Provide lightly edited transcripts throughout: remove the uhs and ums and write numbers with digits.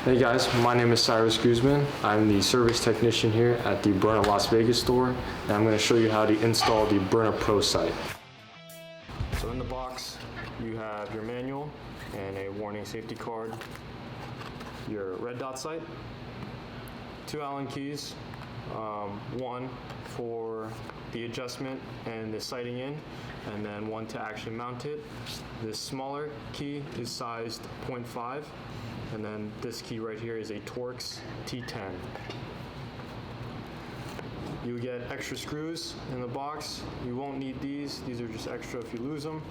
Hey guys, my name is Cyrus Guzman. I'm the service technician here at the Byrna Las Vegas store, and I'm going to show you how to install the Byrna Pro sight. So in the box, you have your manual and a warning safety card, your red dot sight, 2 Allen keys, one for the adjustment and the sighting in, and then one to actually mount it. This smaller key is sized 0.5. And then this key right here is a Torx T10. You get extra screws in the box. You won't need these. These are just extra if you lose them.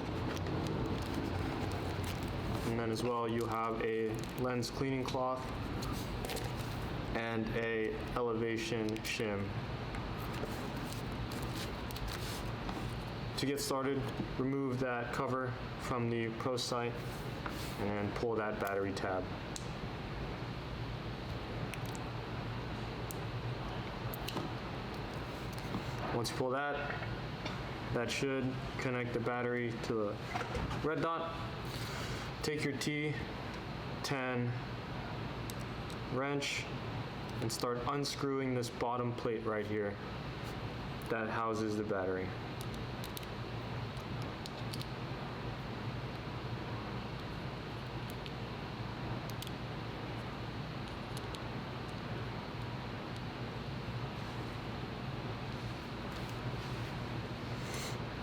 And then as well, you have a lens cleaning cloth and a elevation shim. To get started, remove that cover from the Pro sight and pull that battery tab. Once you pull that, that should connect the battery to the red dot. Take your T10 wrench and start unscrewing this bottom plate right here that houses the battery.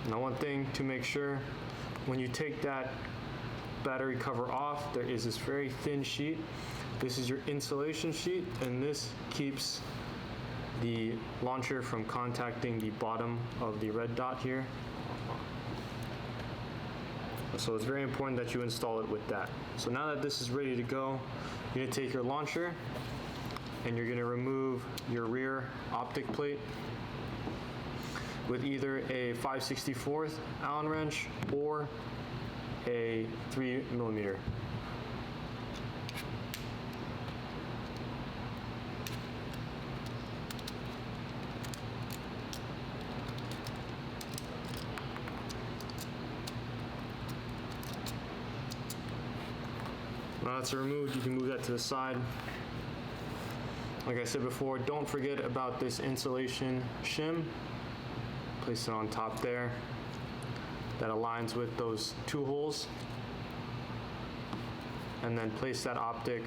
Now, one thing to make sure, when you take that battery cover off, there is this very thin sheet. This is your insulation sheet, and this keeps the launcher from contacting the bottom of the red dot here. So it's very important that you install it with that. So now that this is ready to go, you're going to take your launcher and you're going to remove your rear optic plate with either a 5/64 Allen wrench or a 3mm. Now that's removed, you can move that to the side. Like I said before, don't forget about this insulation shim. Place it on top there. That aligns with those 2 holes. And then place that optic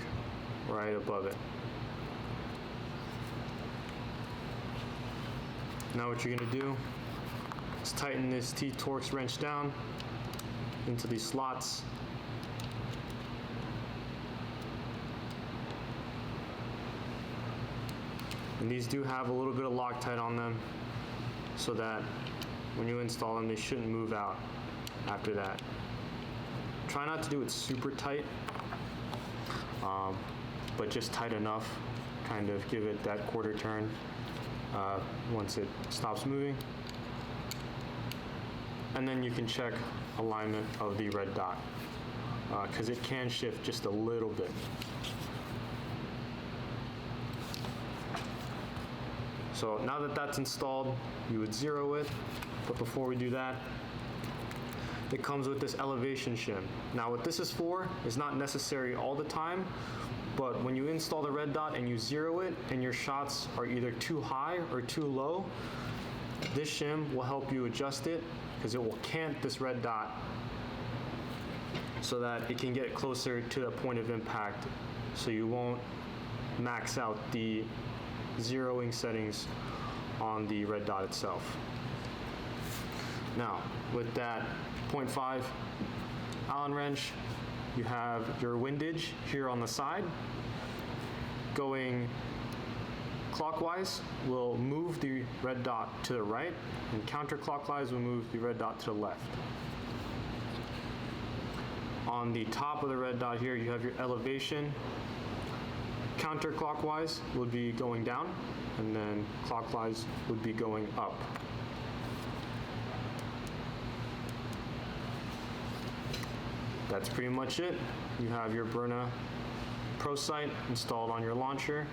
right above it. Now what you're going to do is tighten this T-Torx wrench down into these slots. And these do have a little bit of Loctite on them, so that when you install them, they shouldn't move out after that. Try not to do it super tight, but just tight enough, kind of give it that quarter turn once it stops moving. And then you can check alignment of the red dot, because it can shift just a little bit. So now that that's installed, you would zero it, but before we do that, it comes with this elevation shim. Now what this is for is not necessary all the time, but when you install the red dot and you zero it and your shots are either too high or too low, this shim will help you adjust it, because it will cant this red dot so that it can get closer to the point of impact, so you won't max out the zeroing settings on the red dot itself. Now, with that 0.5 Allen wrench, you have your windage here on the side. Going clockwise will move the red dot to the right, and counterclockwise will move the red dot to the left. On the top of the red dot here, you have your elevation. Counterclockwise would be going down, and then clockwise would be going up. That's pretty much it. You have your Byrna Pro sight installed on your launcher,